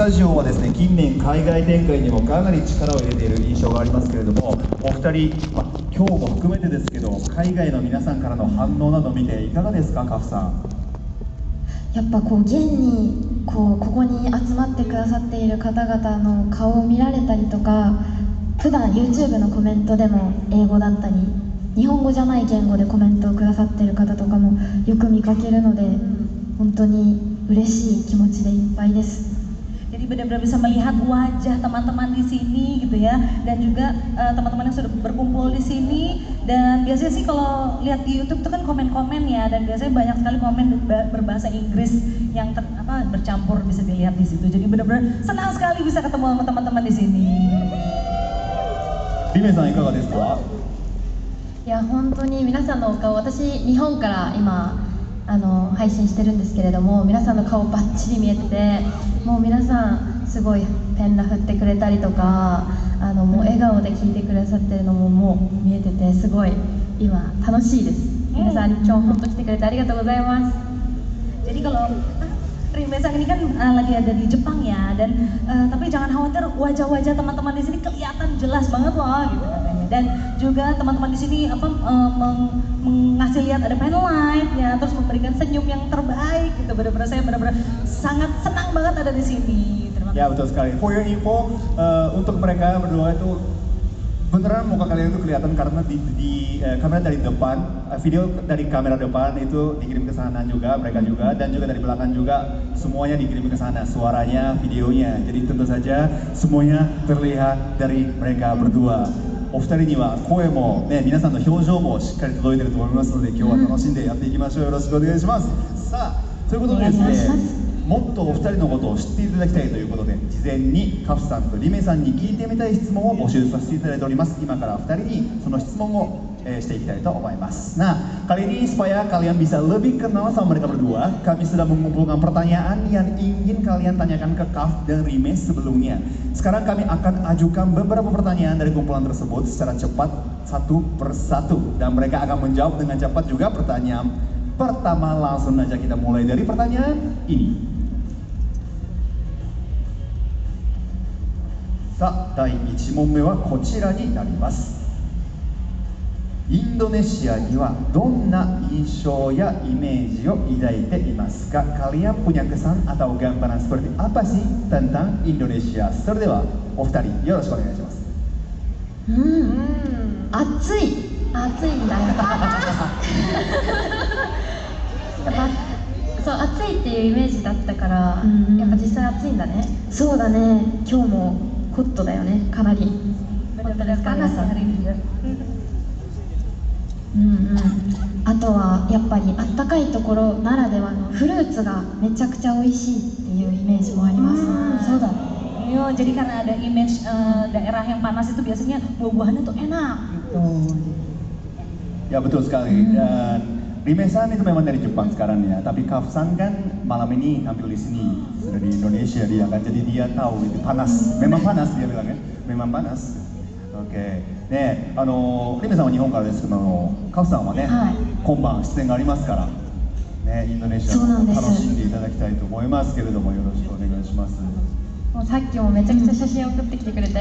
タジオはですね、近年海外展開にもかなり力を入れている印象がありますけれども、お二人、今日も含めてですけど、海外の皆さんからの反応など見ていかがですか、カフさん。やっぱこう現にここに集まってくださっている方々の顔を見られたりとか、普段 YouTube のコメントでも英語だったり日本語じゃない言語でコメントをくださっている方とかもよく見かけるので、本当に嬉しい気持ちでいっぱいです。Jadi benar-benar bisa melihat wajah teman-teman di sini gitu ya, dan juga teman-teman yang sudah berkumpul di sini. Dan biasanya sih kalau lihat di YouTube itu kan komen-komen ya, dan biasanya banyak sekali komen berbahasa Inggris yang bercampur bisa dilihat di situ. Jadi benar-benar senang sekali bisa ketemu sama teman-teman di sini. リメさんいかがですか？いや本当に皆さんのお顔、私日本から今配信してるんですけれども、皆さんの顔バッチリ見えてて、もう皆さんすごいペンラ振ってくれたりとか、もう笑顔で聞いてくださってるのももう見えてて、すごい今楽しいです。皆さん今日本当来てくれてありがとうございます。Jadi kalau Rimesang ini kan lagi ada di Jepang ya, dan tapi jangan khawatir, wajah-wajah teman-teman di sini kelihatan jelas banget loh gitu katanya. Dan juga teman-teman di sini mengasih lihat ada penlight ya, terus memberikan senyum yang terbaik gitu. Benar-benar saya benar-benar sangat senang banget ada di sini. Terima kasih. Ya betul sekali. For your info, untuk mereka berdua itu beneran muka kalian itu kelihatan karena di kamera dari depan, video dari kamera depan itu dikirim ke sana juga, mereka juga, dan juga dari belakang juga semuanya dikirim ke sana, suaranya, videonya. Jadi tentu saja semuanya terlihat dari mereka berdua. お二人には声もね、皆さんの表情もしっかり届いてると思いますので、今日は楽しんでやっていきましょう。よろしくお願いします。さあ、ということでですね、もっとお二人のことを知っていただきたいということで、事前にカフさんとリメさんに聞いてみたい質問を募集させていただいております。今から二人にその質問をしていきたいと思います。Nah, kali ini supaya kalian bisa lebih kenal sama mereka berdua, kami sudah mengumpulkan pertanyaan yang ingin kalian tanyakan ke Kaf dan Rime sebelumnya. Sekarang kami akan ajukan beberapa pertanyaan dari kumpulan tersebut secara cepat satu persatu, dan mereka akan menjawab dengan cepat juga. Pertanyaan pertama, langsung aja kita mulai dari pertanyaan ini. さあ、第1問目はこちらになります。インドネシアにはどんな印象やイメージを抱いていますか？ Kalian punya kesan atau gambaran seperti apa sih tentang Indonesia? それではお二人よろしくお願いします。暑いんだやっぱそう暑いっていうイメージだったから、やっぱ実際暑いんだね。そうだね、今日もホットだよね、かなり。Benar-benar panas hari ini juga. あとはやっぱりあったかいところならではのフルーツがめちゃくちゃ美味しいっていうイメージもあります。そうだね。Jadi karena ada image daerah yang panas itu biasanya buah-buahannya tuh enak gitu. Ya betul sekali. Dan Rime-san itu memang dari Jepang sekarang ya, tapi Kaf-san kan malam ini tampil di sini, sudah di Indonesia dia kan, jadi dia tahu itu panas, memang panas dia bilang kan, memang panas. Oke. ね、リメさんは日本からですけど、カフさんはね、今晩出演がありますから、ね、インドネシアを楽しんでいただきたいと思いますけれども、よろしくお願いします。もうさっきもめちゃくちゃ写真送ってきてくれて、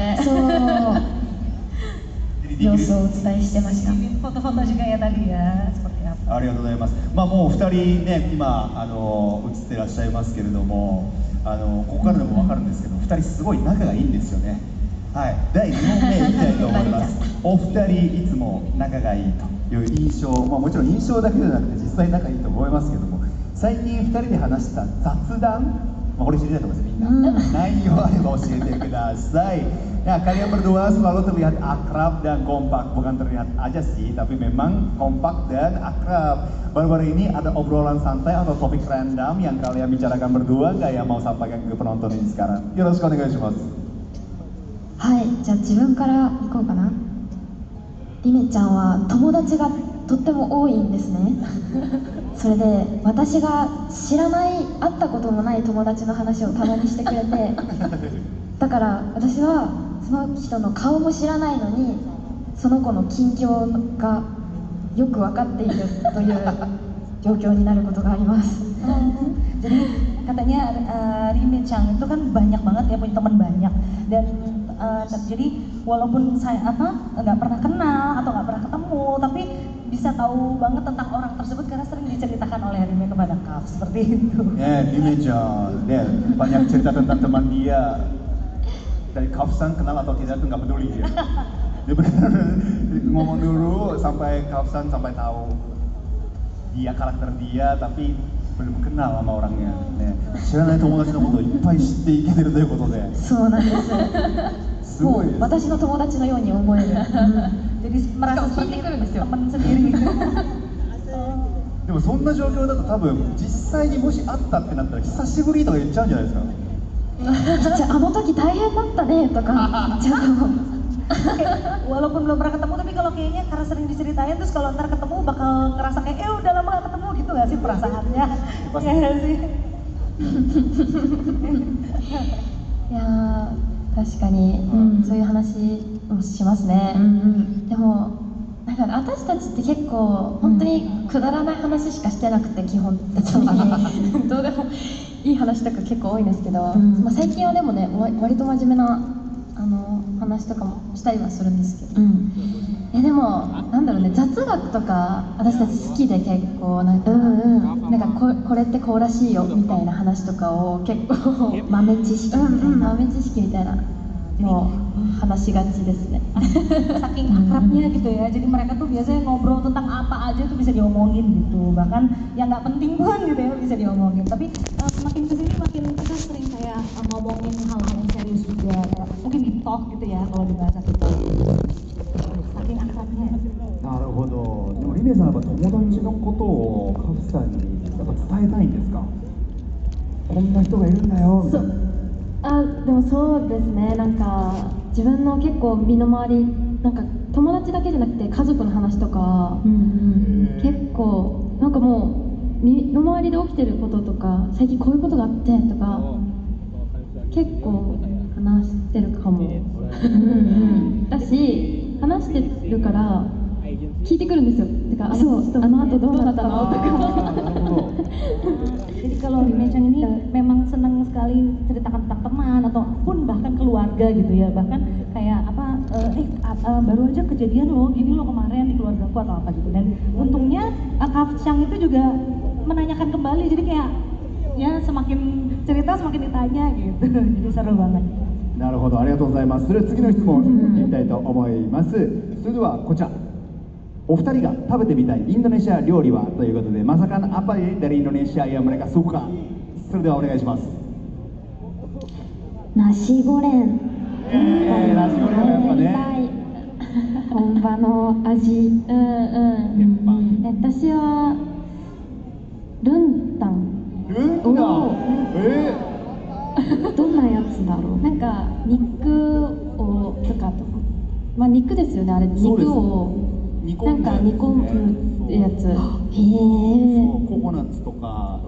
様子をお伝えしてました。Foto-foto juga ya tadi ya, seperti apa. ありがとうございます。もう2人ね、今映ってらっしゃいますけれども、ここからでも分かるんですけど、2人すごい仲がいいんですよね。はい、第2問目いきたいと思います。お二人いつも仲がいいという印象、もちろん印象だけじゃなくて実際仲いいと思いますけども、最近2人で話した雑談、これ知りたいと思いますみんな。内容あれば教えてください。Nah, kalian berdua selalu terlihat akrab dan kompak, bukan terlihat aja sih, tapi memang kompak dan akrab. Baru-baru ini ada obrolan santai atau topik random yang kalian bicarakan berdua, nggak yang mau sampaikan ke penonton ini sekarang? Yoroshiku onegaishimasu. はい、じゃあ自分から行こうかな。りめちゃんは友達がとっても多いんですね。それで私が知らない、会ったこともない友達の話をたまにしてくれて、だから私はその人の顔も知らないのにその子の近況がよく分かっているという状況になることがあります。Jadi katanya Rime Chang itu kan banyak banget ya, punya teman banyak dan jadi walaupun saya nggak pernah kenal atau nggak pernah ketemu, tapi bisa tahu banget tentang orang tersebut karena sering diceritakan oleh Rime kepada Kaf seperti itu. Rime Chan, banyak cerita tentang teman dia. Dari Kaf-san kenal atau tidak itu nggak peduli dia. Dia benar ngomong dulu sampai Kaf-san sampai tahu dia karakter dia, tapi belum kenal sama orangnya. 知らない友達のことをいっぱい知っていけてるということで。そうなんです。すごいです。もう私の友達のように思える。Jadi merasa seperti teman sendiri. でもそんな状況だと多分実際にもし会ったってなったら久しぶりとか言っちゃうんじゃないですか。じゃあ、あの時大変だったねとか言っちゃうかも。Walaupun belum pernah ketemu, tapi kalau kayaknya karena sering diceritain, terus kalau ntar ketemu bakal ngerasa kayak udah lama gak ketemu gitu gak sih perasaannya? Iya gak sih? いやー、確かに、そういう話もしますね。でもなんか私たちって結構本当にくだらない話しかしてなくて、基本的にどうでもいい話とか結構多いんですけど、まあ、最近はでもね割と真面目な話とかもしたりはするんですけど、でもなんだろうね、雑学とか私たち好きで結構なんかこれってこうらしいよみたいな話とかを結構豆知識みたいなもう話しがちですね。Saking akrabnya gitu ya, jadi mereka tuh biasanya ngobrol tentang apa aja tuh bisa diomongin gitu, bahkan yang nggak penting pun gitu ya bisa diomongin. Tapi semakin kesini makin kita sering kayak ngomongin hal-hal yang serius juga, kayak mungkin di talk gitu ya kalau di bahasa kita. Saking akrabnya. なるほど。でもリメさんは友達のことをカフさんにやっぱ伝えたいんですか。こんな人がいるんだよみたいな。でもそうですね、なんか自分の結構身の回り、なんか友達だけじゃなくて家族の話とか、結構なんかもう身の回りで起きてることとか、最近こういうことがあってとか結構話してるかも。だし話してるから聞いてくるんですよ。てかあの後どうなったのとか。Jadi kalau Rime Chang ini memang senang sekali ceritakan tentang teman ataupun bahkan keluarga gitu ya, bahkan kayak baru aja kejadian loh, gini loh kemarin di keluargaku atau apa gitu. Dan untungnya Kaf Chang itu juga menanyakan kembali, jadi kayak ya semakin cerita semakin ditanya gitu. Jadi seru banget. なるほど、ありがとうございます。それでは次の質問いきたいと思います。それではこちら。お二人が食べてみたいインドネシア料理はということで、masakan apa dari Indonesia yang mereka suka? それではお願いします。ナシゴレン。ナシゴレンやっぱね。本場の味。私はルンタン。どんなやつだろう。なんか肉を使った、まあ肉ですよね、あれ。肉をなんか煮込むやつ。へえ。ココナッツとか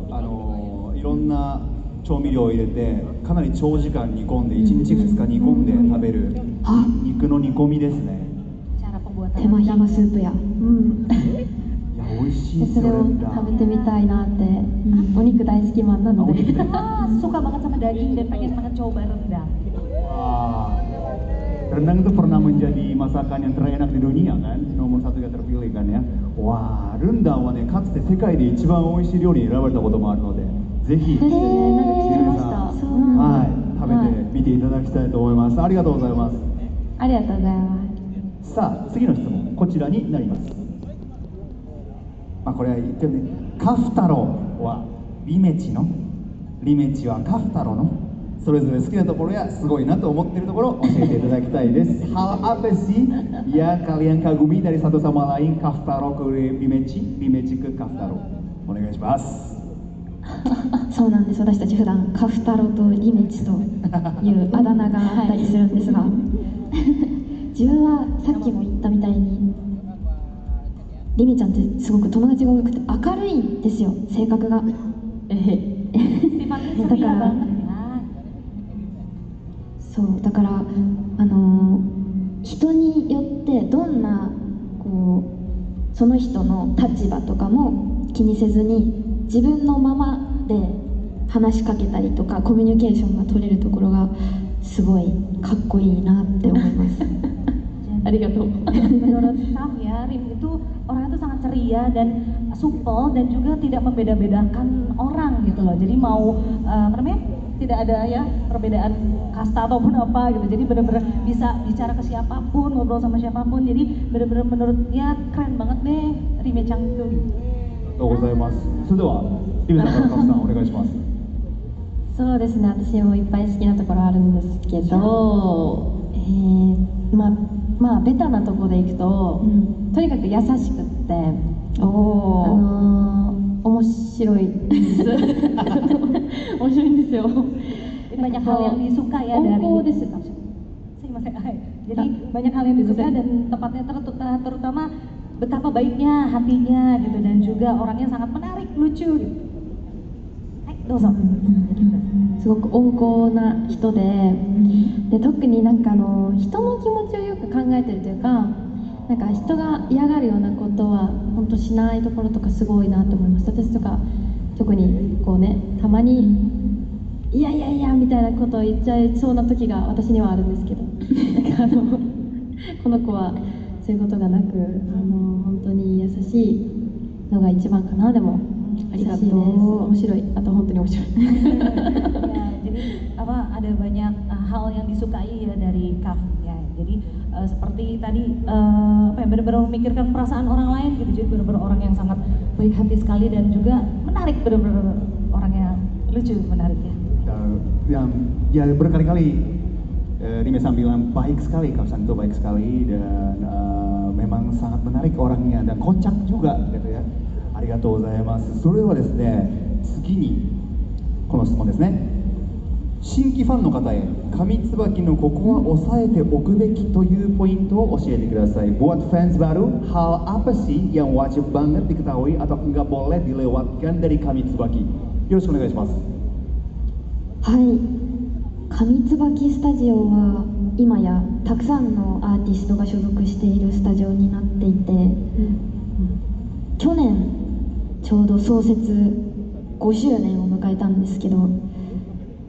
いろんな調味料を入れてかなり長時間煮込んで1日2日煮込んで食べる肉の煮込みですね。手間暇スープや。いや美味しいですよ。それを食べてみたいなって。お肉大好きマンなので。Suka banget sama daging dan pengen banget coba rendang. Rendang itu pernah menjadi masakan yang terenak di dunia kan, nomor 1がterpilih kan ya. Wah, rendang はね、かつて世界で一番美味しい料理に選ばれたこともあるので、ぜひ皆さん、はい、食べてみていただきたいと思います。ありがとうございます。ありがとうございます。さあ、次の質問、こちらになります。これは言ってるね。カフ太郎はリメチの、リメチはカフ太郎の。それぞれ好きなところやすごいなと思っているところを教えていただきたいです。Hal apa sih yang kalian kagumi dari satu sama lain Kaftaro ke Rimechi, Rimechi ke Kaftaro? お願いします。そうなんです。私たち普段カフタロとリメチというあだ名があったりするんですが、自分はさっきも言ったみたいにリメちゃんってすごく友達が多くて明るいんですよ、性格が。だからそうだから人によってどんなこうその人の立場とかも気にせずに自分のままで話しかけたりとかコミュニケーションが取れるところがすごいかっこいいなって思います。ありがとう。Menurut Kaf ya, Rim itu orangnya tuh sangat ceria dan supel dan juga tidak membeda-bedakan orang gitu loh. Jadi mau apa namanya? Tidak ada ya perbedaan kasta ataupun apa gitu. Jadi benar-benar bisa bicara ke siapapun, ngobrol sama siapapun. Jadi benar-benar menurutnya keren banget deh Rim Chang itu. ありがとうございます。それではリベさんからカフさんお願いします。そうですね、私もいっぱい好きなところあるんですけど、まあベタなところでいくと、とにかく優しくって、面白いです面白いんですよ。 Banyak hal yang disuka ya dari. 温厚です。 Jadi banyak hal yang disuka dan tempatnya terutama betapa baiknya hatinya gitu dan juga orangnya sangat menarik, lucu gitu. Hai, どうぞ。すごく温厚な人で、特になんか人の気持ちをよく考えてるというか、なんか人が嫌がるようなことは本当しないところとかすごいなと思います。私とか特にこうね、たまにいやいやいやみたいなことを言っちゃいそうな時が私にはあるんですけど、なんかこの子はそういうことがなく、本当に優しいのが一番かな。でもありがとう。優しいです。面白い。あと本当に面白い。Ya, jadi ada banyak hal yang disukai ya dari Kaf ya. Jadi seperti tadi benar-benar memikirkan perasaan orang lain gitu. Jadi benar-benar orang yang sangat baik hati sekali dan juga menarik, benar-benar orangnya lucu, menarik ya. Ya berkali-kali Rime San bilang baik sekali, Kaf San itu baik sekali dan memang sangat menarik orangnya dan kocak juga gitu ya. ありがとうございます。それではですね、次にこの質問ですね。新規ファンの方へ上椿のここは押さえておくべきというポイントを教えてください。Buat fans baru, hal apa sih yang wajib banget diketahui atau nggak boleh dilewatkan dari Kami Tsubaki? よろしくお願いします。はい、上椿スタジオは今やたくさんのアーティストが所属しているスタジオになっていて、去年ちょうど創設5周年を迎えたんですけど、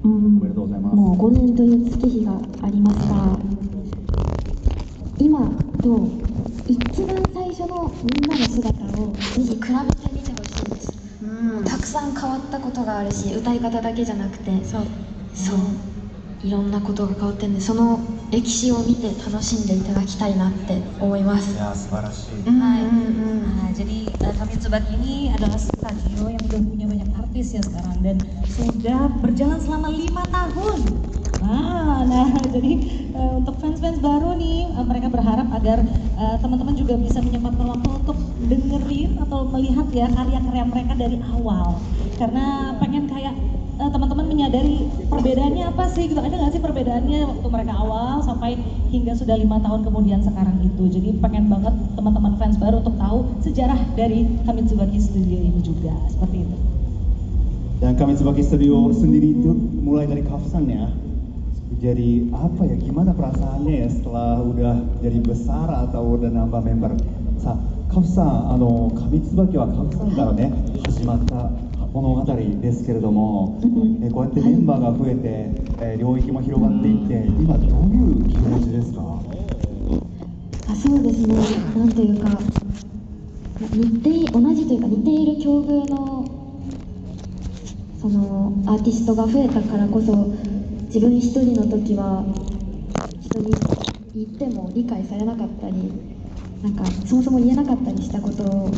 おめでとうございます。もう5年という月日がありますが、今と一番最初のみんなの姿をぜひ比べてみてほしいです。たくさん変わったことがあるし、歌い方だけじゃなくて、そういろんなことが変わってるんで、その歴史を見て楽しんでいただきたいなって思います。いや素晴らしい。Jadi Kami Tsubaki ini adalah studio yang udah punya banyak artis ya sekarang dan sudah berjalan selama 5 tahun. Nah, jadi untuk fans-fans baru nih, mereka berharap agar teman-teman juga bisa menyempatkan waktu untuk dengerin atau melihat ya karya-karya mereka dari awal. Karena pengen kayak teman-teman menyadari perbedaannya apa sih gitu. Ada nggak sih perbedaannya waktu mereka awal sampai hingga sudah 5 tahun kemudian sekarang itu. Jadi pengen banget teman-teman fans baru untuk tahu sejarah dari Kami Tsubaki Studio ini juga, seperti itu. Dan Kami Tsubaki Studio sendiri itu mulai dari Kaf San ya. Jadi apa ya, gimana perasaannya ya setelah udah jadi besar atau udah nambah member? Sa, Kaf San, Kami Tsubaki は Kaf San からね始まった物語ですけれども、こうやってメンバーが増えて、領域も広がっていって、今どういう気持ちですか？そうですね、なんというか同じというか似ている境遇のそのアーティストが増えたからこそ、自分一人の時は人に言っても理解されなかったり、なんかそもそも言えなかったりしたことを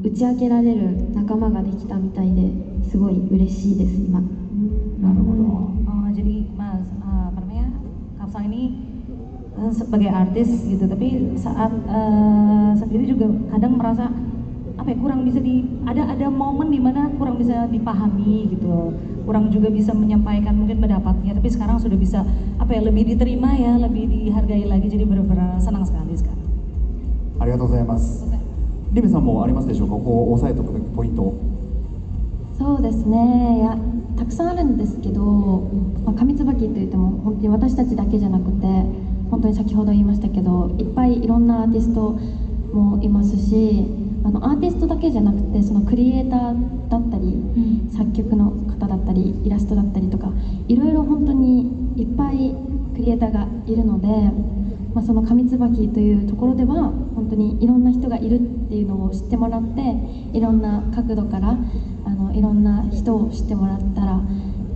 打ち明けられる仲間ができたみたいで、すごい嬉しいです今。なるほど。Jadi Mas, apa namanya, Kaf San ini sebagai artis gitu, tapi saat sendiri juga kadang merasa apa ya, kurang bisa ada momen dimana kurang bisa dipahami gitu, kurang juga bisa menyampaikan mungkin pendapatnya, tapi sekarang sudah bisa apa ya, lebih diterima ya, lebih dihargai lagi, jadi benar-benar senang sekali sekarang. ありがとうございます。リメさんもありますでしょうか、ここ押さえておくべきポイント。そうですね、いやたくさんあるんですけど、上椿といっても本当に私たちだけじゃなくて、本当に先ほど言いましたけど、いっぱいいろんなアーティストもいますし、アーティストだけじゃなくてそのクリエイターだったり、作曲の方だったりイラストだったりとかいろいろ本当にいっぱいクリエイターがいるので、その上椿というところでは本当にいろんな人がいるっていうのを知ってもらっていろんな角度からいろんな人を知ってもらったら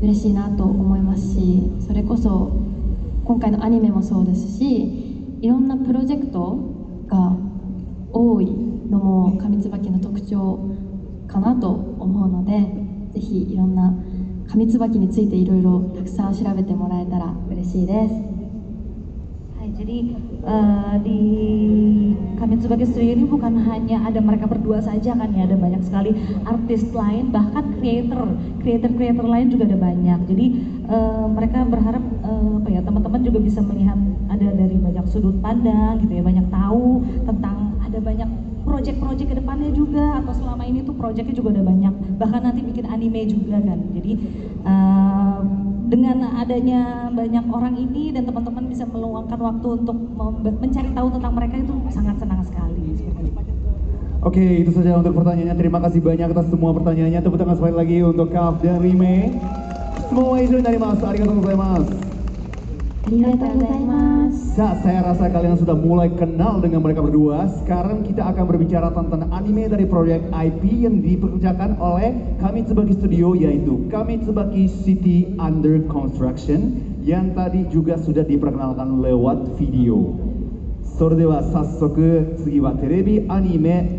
嬉しいなと思いますし、それこそ今回のアニメもそうですしいろんなプロジェクトが多いのも上椿の特徴かなと思うので、ぜひいろんな上椿についていろいろたくさん調べてもらえたら嬉しいです。Jadi di Kamitsubaki Studio ini bukan hanya ada mereka berdua saja kan ya, ada banyak sekali artis lain, bahkan creator lain juga ada banyak. Jadi mereka berharap teman-teman juga bisa melihat ada dari banyak sudut pandang gitu ya, banyak tahu tentang ada banyak project-project ke depannya juga, atau selama ini tuh projectnya juga ada banyak, bahkan nanti bikin anime juga kan. Jadi dengan adanya banyak orang ini dan teman-teman bisa meluangkan waktu untuk mencari tahu tentang mereka itu sangat senang sekali. Oke, itu saja untuk pertanyaannya. Terima kasih banyak atas semua pertanyaannya. Tepuk tangan sekali lagi untuk Kaf dan Rime. Semua itu dari Mas. Arigatou gozaimasu. Arigatou gozaimasu. Saya rasa kalian sudah mulai kenal dengan mereka berdua. Sekarang kita akan berbicara tentang anime dari proyek IP yang dipekerjakan oleh Kamitsubaki Studio, yaitu Kamitsubaki City Under Construction, yang tadi juga sudah diperkenalkan lewat video. それでは早速次はテレビアニメ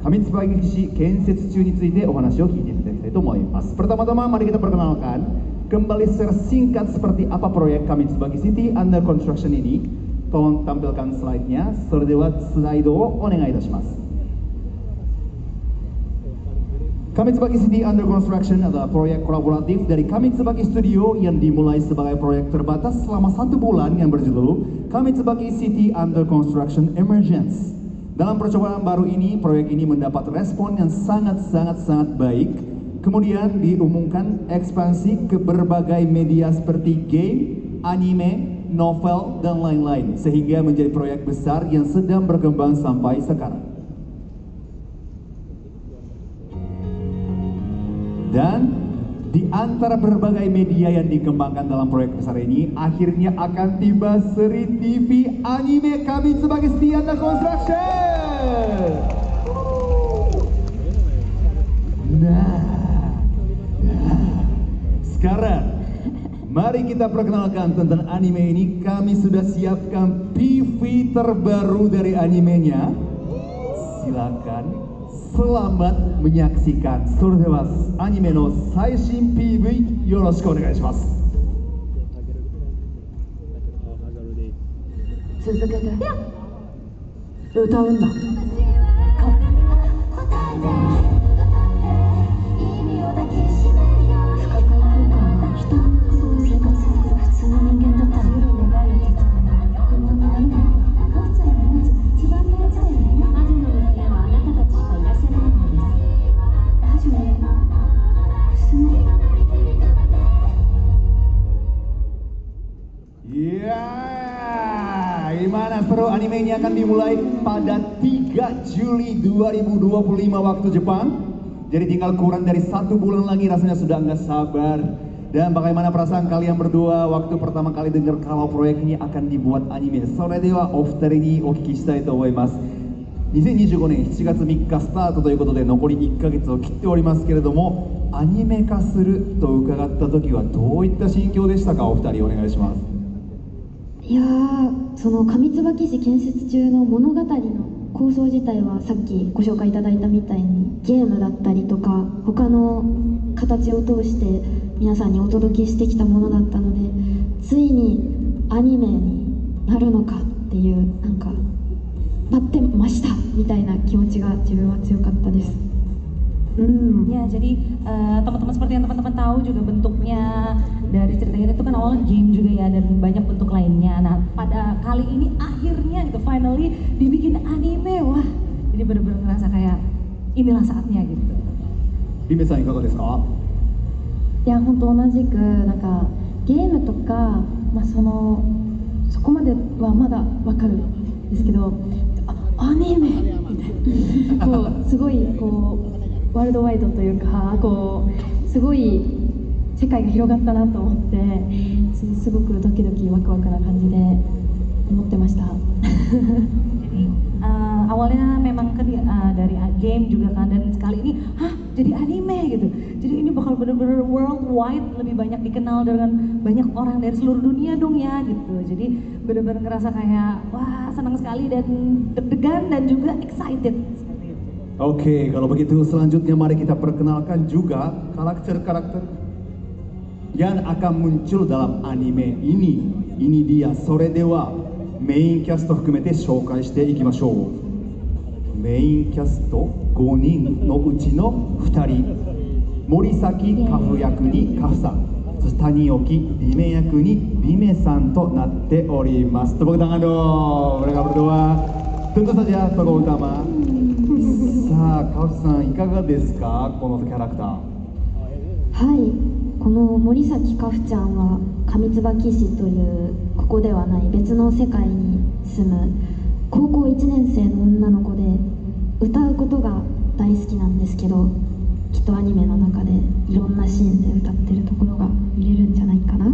上椿市建設中についてお話を聞いていただきたいと思います。Pertama-tama mari kita perkenalkan kembali secara singkat seperti apa proyek Kamitsubaki City Under Construction ini. Tolong tampilkan slide-nya. それではスライドをお願いいたします。Kamitsubaki City Under Construction adalah proyek kolaboratif dari Kamitsubaki Studio yang dimulai sebagai proyek terbatas selama 1 bulan yang berjudul Kamitsubaki City Under Construction Emergence. Dalam percobaan baru ini, proyek ini mendapat respon yang sangat baik. Kemudian diumumkan ekspansi ke berbagai media seperti game, anime, novel, dan lain-lain, sehingga menjadi proyek besar yang sedang berkembang sampai sekarang. Dan di antara berbagai media yang dikembangkan dalam proyek besar ini, akhirnya akan tiba seri TV anime Kamitsubaki City Under Construction. Sekarang mari kita perkenalkan tentang anime ini. Kami sudah siapkan PV terbaru dari animenya. Silakan selamat menyaksikan. それではアニメの最新 PV よろしくお願いします。続けて歌うんだ。Gimana seru? Anime ini akan dimulai pada 3 Juli 2025 waktu Jepang. Jadi tinggal kurang dari 1 bulan lagi, rasanya sudah nggak sabar. Dan bagaimana perasaan kalian berdua waktu pertama kali dengar kalau proyek ini akan dibuat anime? それではお二人にお聞きしたいと思います。2025年7月3日スタートということで残り1ヶ月を切っておりますけれども、アニメ化すると伺った時はどういった心境でしたか？お二人お願いします。いやー、その上椿市建設中の物語の構想自体はさっきご紹介いただいたみたいにゲームだったりとか他の形を通して皆さんにお届けしてきたものだったので、ついにアニメになるのかっていう、なんか待ってましたみたいな気持ちが自分は強かったです。Ya, jadi teman-teman seperti yang teman-teman tahu juga bentuknya dari cerita ini itu kan awalnya game juga ya, dan banyak bentuk lainnya. Nah, pada kali ini akhirnya gitu finally dibikin anime. Wah, jadi benar-benar ngerasa kayak inilah saatnya gitu. Rime-san, いかがですか？いや、本当同じくなんかゲームとか、そこまではまだわかるんですけど、アアニメみたいな、こうすごいこうワールドワイドというか、こうすごい世界が広がったなと思って、すごくドキドキワクワクな感じで思ってました。Jadi awalnya memang kan dari game juga kan, dan sekali ini jadi anime gitu. Jadi ini bakal bener-bener worldwide, lebih banyak dikenal dengan banyak orang dari seluruh dunia dong ya gitu. Jadi bener-bener ngerasa kayak wah senang sekali dan deg-degan dan juga excited seperti itu. Oke, kalau begitu selanjutnya mari kita perkenalkan juga karakter-karakter yang akan muncul dalam anime ini. Ini dia, それではメインキャスト含めて紹介していきましょう。メインキャスト5人のうちの2人、森崎カフ役にカフさん、そして谷岡ビメ役にビメさんとなっております。Tepuk tangan dong, mereka berdua. Tentu saja tokoh utama. さあ、カフさんいかがですか、このキャラクター。はい、この森崎カフちゃんは上椿市というここではない別の世界に住む高校1年生の女の子で、歌うことが大好きなんですけど、きっとアニメの中でいろんなシーンで歌ってるところが見れるんじゃないかな。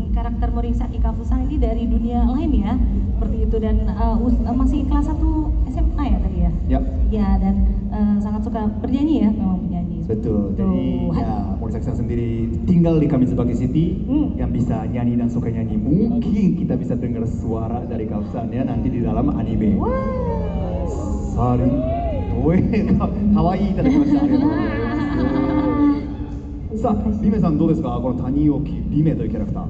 Karakter Morisaki Kafusan ini dari dunia lain ya, seperti itu, dan masih kelas 1 SMA ya tadi ya? Ya. Ya, dan sangat suka bernyanyi ya, memang penyanyi. Betul, jadi ya Morisaki sendiri tinggal di Kamitsubaki City, yang bisa nyanyi dan suka nyanyi. Mungkin kita bisa dengar suara dari Kafusan ya nanti di dalam anime. Sorry, kawaii itadakimasu. さあ、リメさんどうですか、この谷岡リメというキャラクター。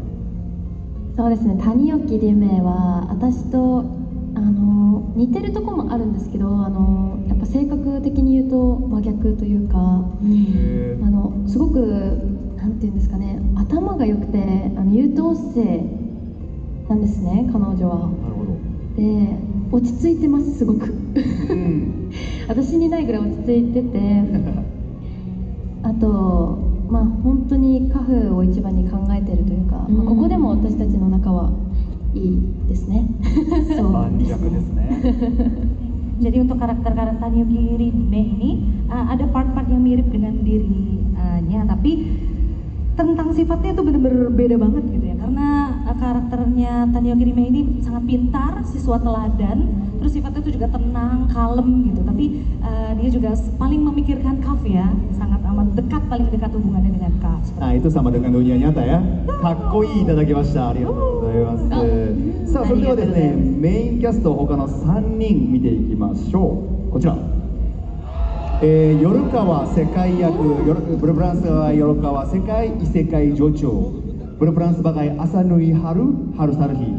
そうですね、谷岡リメは私と似てるところもあるんですけど、やっぱ性格的に言うと真逆というか、すごくなんていうんですかね、頭が良くて優等生なんですね、彼女は。なるほど。で、落ち着いてます、すごく。私にないぐらい落ち着いてて、あと本当にカフを一番に考えているというか、ここでも私たちの仲はいいですね。盤石ですね。Jadi untuk karakter-karakter Taniyuki Rime ini ada part-part yang mirip dengan dirinya, tapi tentang sifatnya itu benar-benar beda banget gitu ya, karena karakternya Taniyuki Rime ini sangat pintar, siswa teladan, terus sifatnya itu juga tenang, kalem gitu, tapi dia juga paling memikirkan Kaf ya, sangat amat dekat, paling dekat hubungannya dengan Kaf. Nah, itu sama dengan dunia nyata ya. Kakkoi itadakimashita. ありがとうございます。さあ、それではですね、メインキャスト他の3人見ていきましょう。こちら。夜川世界役、ブルフランスは夜川世界異世界女長、ブルフランスsebagai Asanui Haru Harusaruhi,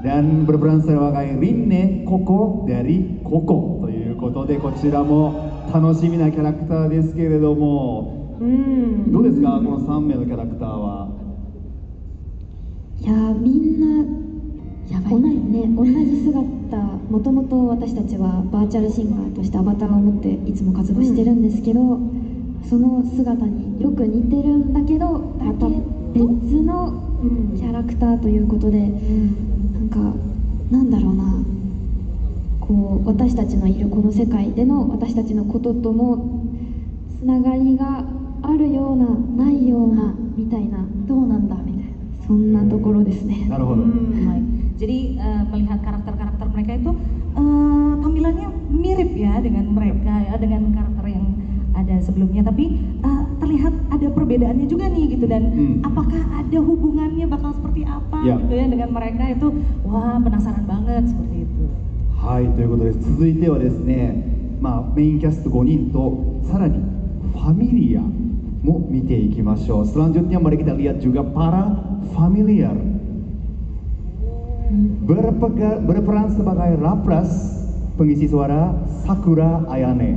dan berperan sebagai Rinne Koko dari Koko ということで、こちらも楽しみなキャラクターですけれども、どうですか、この3名のキャラクターは。いやー、みんな同じ姿、もともと私たちはバーチャルシンガーとしてアバターを持っていつも活動してるんですけど、その姿によく似てるんだけど、また別のキャラクターということで、なんだろうな、こう私たちのいるこの世界での私たちのことともつながりがあるようなないようなみたいな、どうなんだみたいな、そんなところですね。なるほど。Jadi melihat karakter-karakter mereka itu tampilannya mirip ya dengan mereka ya, dengan karakter yang ada sebelumnya, tapi terlihat ada perbedaannya juga nih gitu, dan apakah ada hubungannya bakal seperti apa gitu ya dengan mereka, itu wah penasaran banget seperti itu. はい、ということです。続いてはですね、メインキャスト5人とさらにファミリアも見ていきましょう。Selanjutnya mari kita lihat juga para familiar. Berperan sebagai Lapras, pengisi suara Sakura Ayane.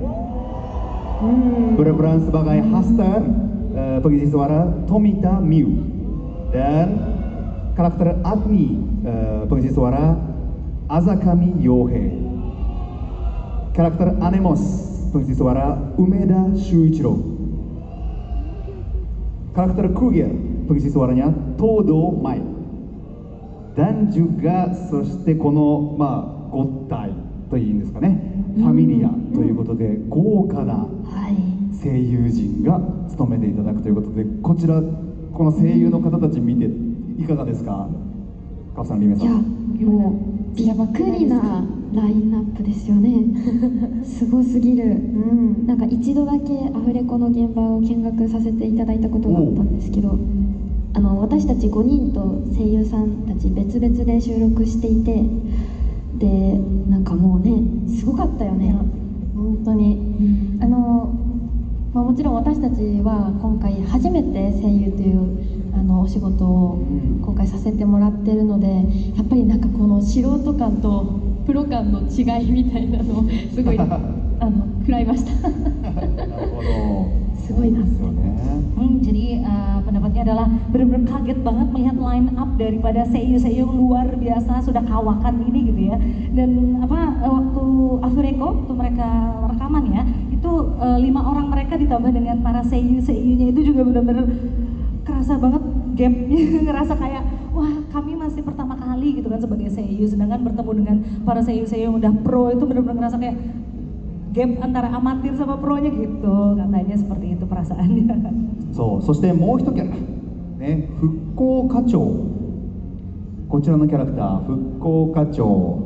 Berperan sebagai Haster, pengisi suara Tomita Miu. Dan karakter Agni, pengisi suara Azakami Yohei. Karakter Anemos, pengisi suara Umeda Shuichiro. Karakter Kruger, pengisi suaranya Todo Mai. dan jugaそしてこの合体というんですかね、ファミリアということで豪華な声優陣が務めていただくということで、こちらこの声優の方たち見ていかがですか、カフさん、リメさん。いやもうびっくりなラインナップですよねすごすぎる、なんか一度だけアフレコの現場を見学させていただいたことがあったんですけど、私たち5人と声優さんたち別々で収録していて、でなんかもうねすごかったよね、本当に、もちろん私たちは今回初めて声優というお仕事を今回させてもらってるので、やっぱりなんかこの素人感とプロ感の違いみたいなのをすごい食らいましたすごいなですよね。Jadi pendapatnya adalah benar-benar kaget banget melihat line up daripada seiyu-seiyu luar biasa sudah kawakan ini gitu ya. Dan waktu Afureko, waktu mereka rekaman ya, itu 5 orang mereka ditambah dengan para seiyu-seiyunya itu juga benar-benar kerasa banget gapnya, ngerasa kayak wah kami masih pertama kali gitu kan sebagai seiyu, sedangkan bertemu dengan para seiyu-seiyu yang udah pro itu benar-benar ngerasa kayak gap antara amatir sama pro-nya gitu, katanya seperti itu perasaannya. そしてもう一キャラ、ね、復興課長、こちらのキャラクター、復興課長、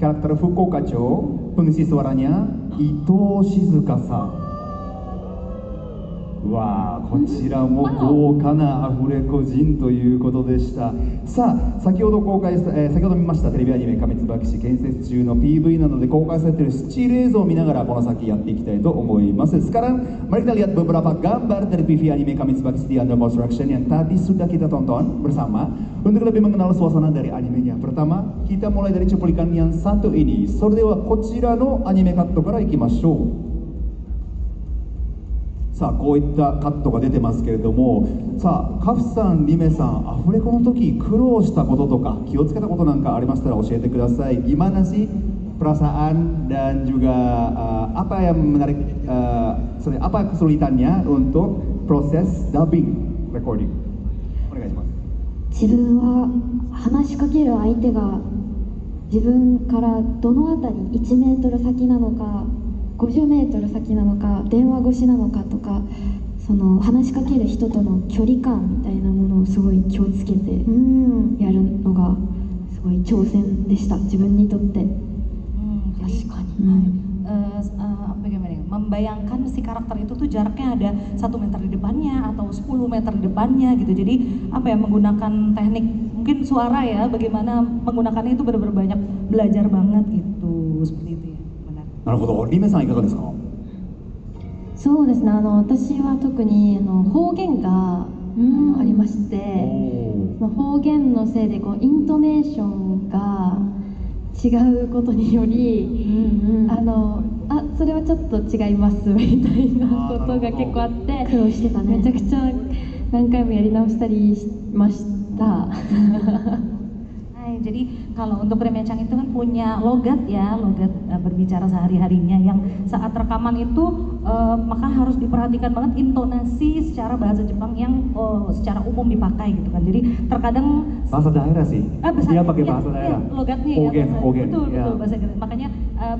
karakter復興課長、pengisi suaranya伊藤静香さん。わあ、こちらも豪華なアフレコ陣ということでした。さあ、先ほど見ましたテレビアニメ「上椿市」建設中の PV などで公開されているスチール映像を見ながらこの先やっていきたいと思います。Sekarang mari kita lihat beberapa gambar dari PV anime Kami Tsubaki di Under Construction yang tadi sudah kita tonton bersama untuk lebih mengenal suasana dari animenya. Pertama, kita mulai dari cuplikan yang satu ini. それではこちらのアニメカットからいきましょう。さあ、こういったカットが出てますけれども、さあ、カフさん、リメさん、アフレコの時苦労したこととか気をつけたことなんかありましたら教えてください。Gimana sih perasaan dan juga apa yang menarik, apa kesulitannya untuk proses dubbing recording? お願いします。自分は話しかける相手が自分からどのあたり1メートル先なのか50メートル先なのか電話越しなのかとか、その話しかける人との距離感みたいなものをすごい気をつけてやるのがすごい挑戦でした、自分にとって。確かに、bagaimana ya? Membayangkan si karakter itu tuh jaraknya ada 1 meter di depannya atau 10 meter di depannya gitu. Jadi menggunakan teknik mungkin suara ya, bagaimana menggunakannya itu benar-benar banyak belajar banget gitu, seperti itu ya. なるほど、リメさんいかがですか？そうですね、私は特に方言がありまして、その方言のせいでイントネーションが違うことにより、それはちょっと違いますみたいなことが結構あって苦労してたね。めちゃくちゃ何回もやり直したりしました。Jadi kalau untuk Remecang itu kan punya logat ya, logat berbicara sehari-harinya yang saat rekaman itu maka harus diperhatikan banget intonasi secara bahasa Jepang yang secara umum dipakai gitu kan. Jadi terkadang bahasa daerah sih. Dia pakai bahasa daerah. Logatnya Hogen, ya. Hogen. Betul, bahasa Inggris. Makanya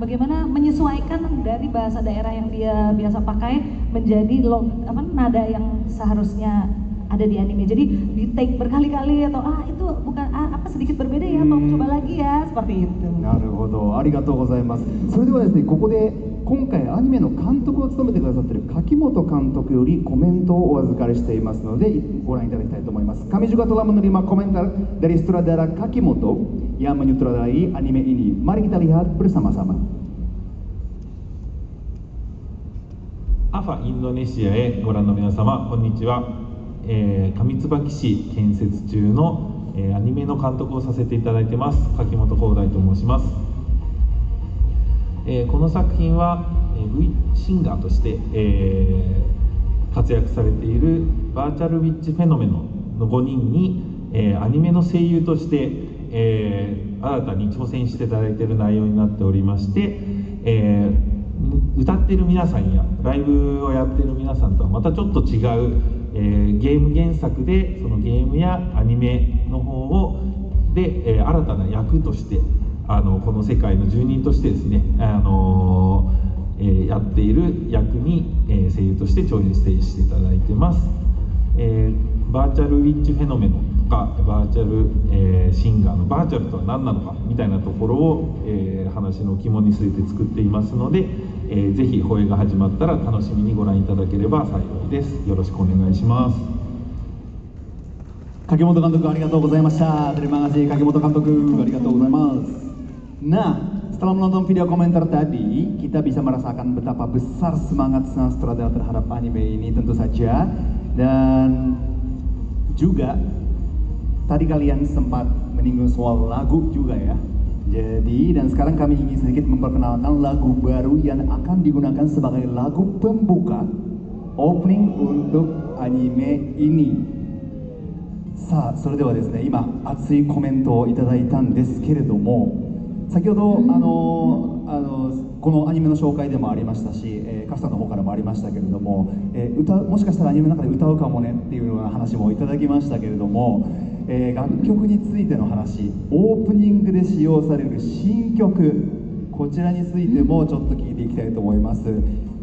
bagaimana menyesuaikan dari bahasa daerah yang dia biasa pakai menjadi nada yang seharusnya ada di anime. Jadi di take berkali-kali atau itu bukan sedikit berbeda ya, tolong coba lagi ya, seperti itu. なるほど、ありがとうございます。それではですね、ここで今回アニメの監督を務めてくださっている柿本監督よりコメントをお預かりしていますのでご覧いただきたいと思います。Kami juga telah menerima komentar dari sutradara Kakimoto yang menyutradarai anime ini. Mari kita lihat bersama-sama. アファインドネシアへご覧の皆様、こんにちは。上椿市建設中の、アニメの監督をさせていただいてます柿本光大と申します。この作品は、V シンガーとして、活躍されているバーチャルウィッチフェノメノの5人に、アニメの声優として、新たに挑戦していただいている内容になっておりまして、歌っている皆さんやライブをやっている皆さんとはまたちょっと違うゲーム原作でそのゲームやアニメの方をで、新たな役としてこの世界の住人としてですね、やっている役に、声優として挑戦していただいてます。バーチャルウィッチフェノメノとかバーチャル、シンガーのバーチャルとは何なのかみたいなところを、話の肝に据えて作っていますので、ぜひ放映が始まったら楽しみにご覧いただければ幸いです。よろしくお願いします。柿本監督ありがとうございました。Terima kasih柿本監督, ありがとうございます。Nah, setelah menonton video komentar tadi, kita bisa merasakan betapa besar semangat sang sutradara terhadap anime ini tentu saja. Dan juga tadi kalian sempat menyinggung soal lagu juga ya. Jadi, dan sekarang kami ingin sedikit memperkenalkan lagu baru yang akan digunakan sebagai lagu pembuka opening untuk anime ini. さあ、それではですね、今熱いコメントをいただいたんですけれども、先ほど、このアニメの紹介でもありましたし、カフさんの方からもありましたけれども、もしかしたらアニメの中で歌うかもねっていうような話もいただきましたけれども、楽曲についての話、オープニングで使用される新曲、こちらについてもちょっと聞いていきたいと思います。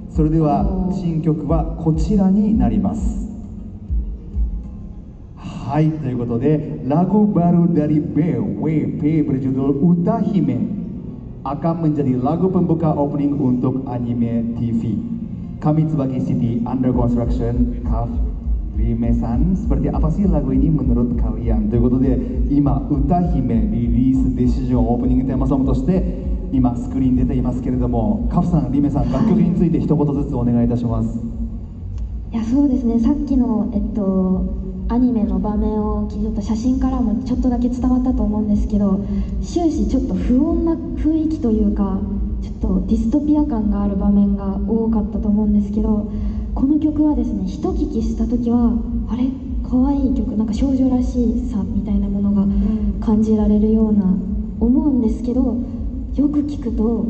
それでは新曲はこちらになります。はい、ということでlagu baru dari BWP berjudul Utahime akan menjadi lagu pembuka opening untuk anime TV. Kami sebagai City Under Construction, Kaf, Rime-san, seperti apa sih lagu ini menurut kalian? ということで今Utahimeリリースデシジョンオープニングテーマソングとして今スクリーンに出ていますけれども、カフさん、リメさん、楽曲について一言ずつお願いいたします。いや、そうですね、さっきのアニメの場面を切り取った写真からもちょっとだけ伝わったと思うんですけど、終始ちょっと不穏な雰囲気というか、ちょっとディストピア感がある場面が多かったと思うんですけど、この曲はですね、一聞きした時はあれ、可愛い曲、なんか少女らしさみたいなものが感じられるような思うんですけど、よく聞くと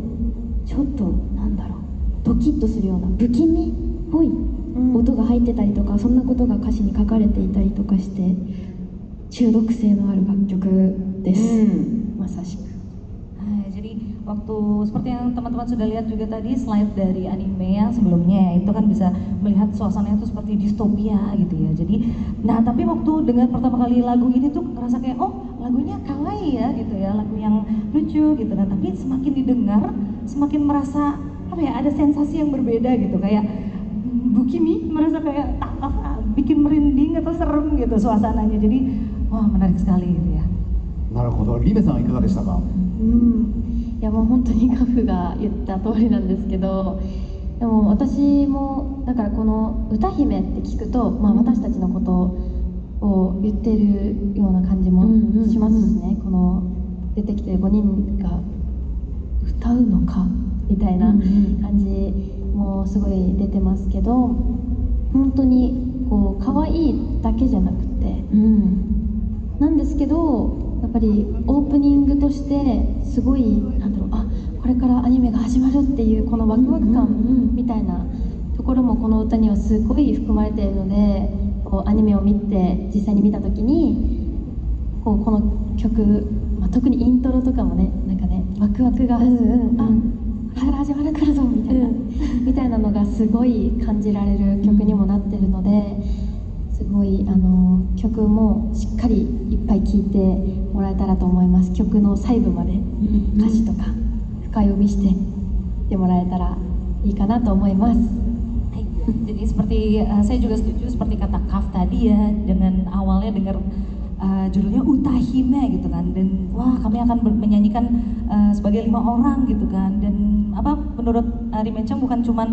ちょっとなんだろう、ドキッとするような不気味っぽい音が入ってたりとか、そんなことが歌詞に書かれていたりとかして中毒性のある楽曲です、まさしく。Jadi waktu seperti yang teman-teman sudah lihat juga tadi slide dari anime yang sebelumnya, itu kan bisa melihat suasananya itu seperti distopia gitu ya. Jadi, nah tapi waktu dengar pertama kali lagu ini tuh ngerasa kayak oh lagunya kawaii ya gitu ya, lagu yang lucu gitu kan. Tapi semakin didengar, semakin merasa apa ya, ada sensasi yang berbeda gitu, kayak bukimi, merasa kayak bikin merinding atau serem gitu suasananya. Jadi wah, menarik sekali gitu ya. なるほど、リメさんいかがでしたか？いや、もう本当にカフが言った通りなんですけど、でも私もだからこの歌姫って聞くと、私たちのことを言ってるような感じもしますしね、この出てきてる5人が歌うのかみたいな感じもすごい出てますけど、本当にこう可愛いだけじゃなくて、なんですけどやっぱりオープニングとしてすごいなんだろう、これからアニメが始まるっていうこのワクワク感みたいなところもこの歌にはすごい含まれているので、こうアニメを見て実際に見た時にこの曲、特にイントロとかもね、なんかね、ワクワクが、これから始まるからぞみたいなのがすごい感じられる曲にもなってるので、すごい曲もしっかりいっぱい聴いてもらえたらと思います。曲の細部まで歌詞とか深読みしてってもらえたらいいかなと思います。Jadi seperti saya juga setuju seperti kata Kaf tadi ya, dengan awalnya dengar judulnya Utahime gitu kan, dan wah kami akan menyanyikan sebagai 5 orang gitu kan, dan apa menurut Rime-chan bukan cuman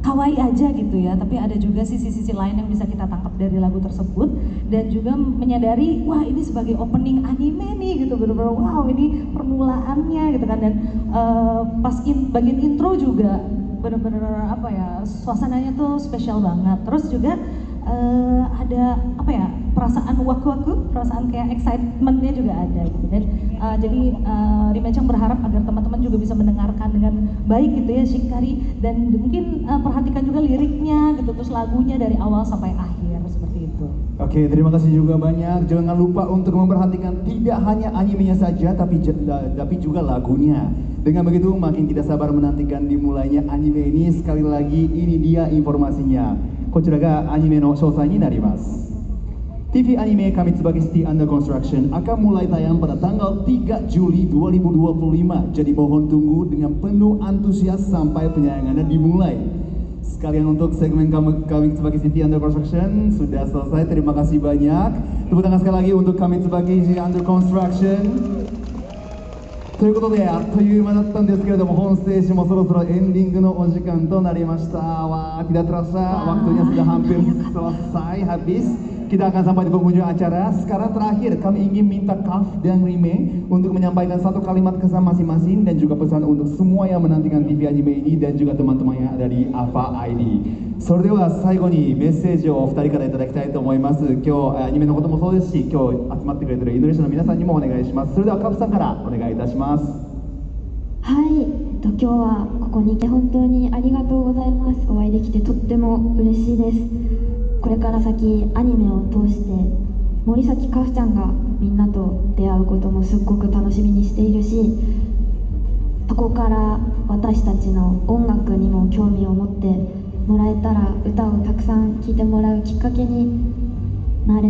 kawaii aja gitu ya, tapi ada juga sisi-sisi lain yang bisa kita tangkap dari lagu tersebut, dan juga menyadari wah ini sebagai opening anime nih gitu, bener-bener wow ini permulaannya gitu kan, dan pas bagian intro juga bener-bener apa ya, suasananya tuh spesial banget. Terus juga ada apa ya, perasaan waku-waku, perasaan kayak excitementnya juga ada gitu. Dan jadi Rime-chan berharap agar teman-teman juga bisa mendengarkan dengan baik gitu ya Shikari, dan mungkin perhatikan juga liriknya gitu, terus lagunya dari awal sampai akhir seperti itu. Oke, terima kasih juga banyak. Jangan lupa untuk memperhatikan tidak hanya animenya saja, tapi juga lagunya. Dengan begitu, makin tidak sabar menantikan dimulainya anime ini. Sekali lagi, ini dia informasinya. こちらがアニメの詳細になります。TV anime Kamitsubaki City Under Construction akan mulai tayang pada tanggal 3 Juli 2025. Jadi mohon tunggu dengan penuh antusias sampai penayangannya dimulai. Sekalian untuk segmen Kamitsubaki City Under Construction sudah selesai. Terima kasih banyak. Tepuk tangan sekali lagi untuk Kamitsubaki City Under Construction. ということで、あっという間だったんですけれども、本ステージもそろそろエンディングのお時間となりました。Wah, tidak terasa waktunya sudah hampir selesai habis. Kita akan sampai di penghujung acara. Sekarang terakhir kami ingin minta Kaf dan Rime untuk menyampaikan satu kalimat kesan masing-masing dan juga pesan untuk semua yang menantikan TV anime ini dan juga teman-teman yang ada di AVA ID. それでは最後にメッセージをお二人からいただきたいと思います。今日アニメのこともそうですし、今日集まってくれているインドネシアの皆さんにもお願いします。それではカフさんからお願いいたします。はい、今日はここに来て本当にありがとうございます。お会いできてとっても嬉しいです。これから先アニメを通して森崎カフちゃんがみんなと出会うこともすっごく楽しみにしているし、そこから私たちの音楽にも興味を持ってもらえたら、歌をたくさん聴いてもらうきっかけになっ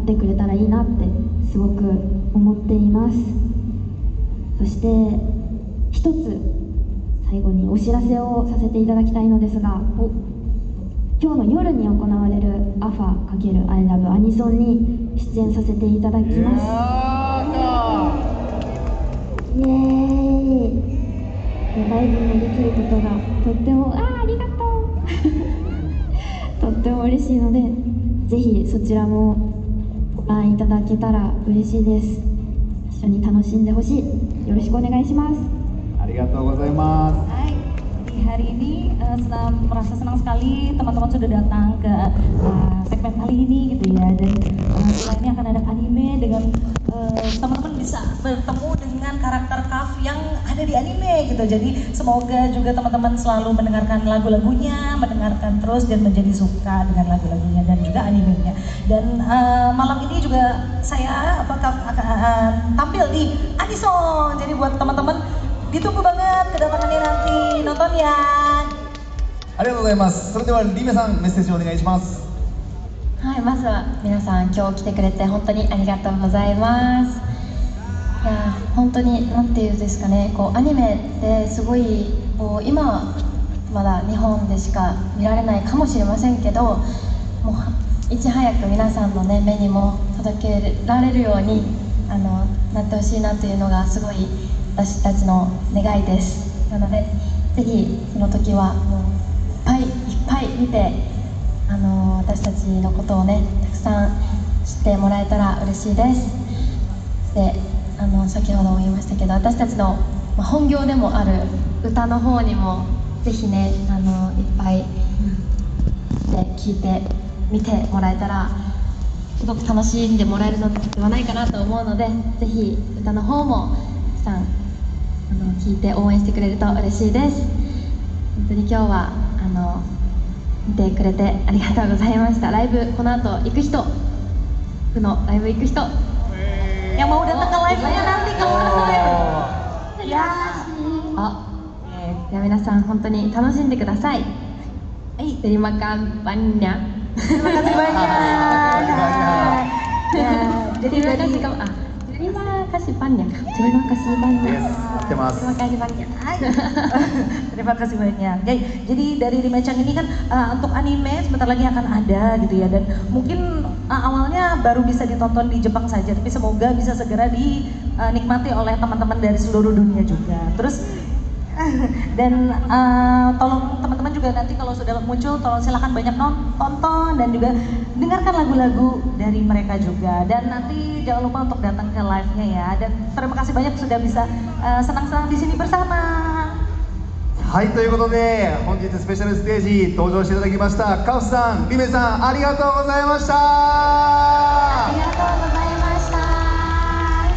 てくれたらいいなってすごく思っています。そして一つ最後にお知らせをさせていただきたいのですが、今日の夜に行われるアファ×アイラブアニソンに出演させていただきます。イエーイ。ライブもできることがとってもありがとうとっても嬉しいので、ぜひそちらもご覧いただけたら嬉しいです。一緒に楽しんでほしい。よろしくお願いします。ありがとうございます。Hai, di hari ini merasa senang sekali teman-teman sudah datang ke segmen kali ini gitu ya. Dan setelah ini akan ada anime dengan teman-teman bisa bertemu dengan karakter Kaf yang ada di anime gitu. Jadi semoga juga teman-teman selalu mendengarkan lagu-lagunya, mendengarkan terus dan menjadi suka dengan lagu-lagunya dan juga animenya. Dan malam ini juga saya akan tampil di Anison. Jadi buat teman-teman ditunggu banget kedatangannya nanti, nonton ya. ありがとうございます。それではリメさんメッセージお願いします。はい、まずは皆さん今日来てくれて本当にありがとうございます。いや本当になんていうんですかね、こうアニメってすごいこう今まだ日本でしか見られないかもしれませんけど、もういち早く皆さんの、ね、目にも届けられるようになってほしいなというのがすごい私たちの願いです。なのでぜひその時はもういっぱい見て私たちのことをねたくさん知ってもらえたら嬉しいです。で先ほども言いましたけど、私たちの本業でもある歌の方にもぜひねいっぱい聴いて見てもらえたらすごく楽しんでもらえるのではないかなと思うので、ぜひ歌の方もたくさん聴いて応援してくれると嬉しいです。本当に今日は見てくれてありがとうございました。ライブこの後行く人、僕のライブ行く人yang mau datang ke live-nya nanti kalau ya. じゃあ皆さん本当に楽しんでください。Terima kasih banyak. Terima kasih banyak. Jadi Terima kasih banyak. Terima kasih banyak. Terima kasih banyak. Jadi dari Rimechang ini kan untuk anime sebentar lagi akan ada gitu ya, dan mungkin awalnya baru bisa ditonton di Jepang saja, tapi semoga bisa segera dinikmati oleh teman-teman dari seluruh dunia juga. Terus dan tolong teman-teman juga nanti kalau sudah muncul tolong silahkan banyak tonton dan juga dengarkan lagu-lagu dari mereka juga, dan nanti jangan lupa untuk datang ke live-nya ya. Dan terima kasih banyak sudah bisa senang-senang di sini bersama. はい、ということで本日スペシャルステージ登場していただきましたカフさん、リメさんありがとうございました。ありがとうございました。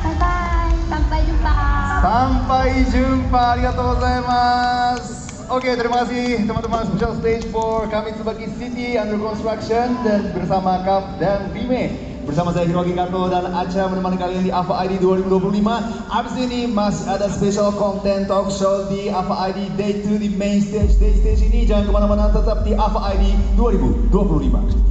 バイバイ。乾杯順番。参拝順波ありがとうございます。Oke, terima kasih teman-teman special stage for kami Tsubaki City under construction dan bersama Kaf dan Bime. Bersama saya Hiroki Kato dan Acha menemani kalian di AVA ID 2025. Abis ini masih ada special content talk show di AVA ID Day 2 di main stage. Day stage ini jangan kemana-mana, tetap di AVA ID 2025.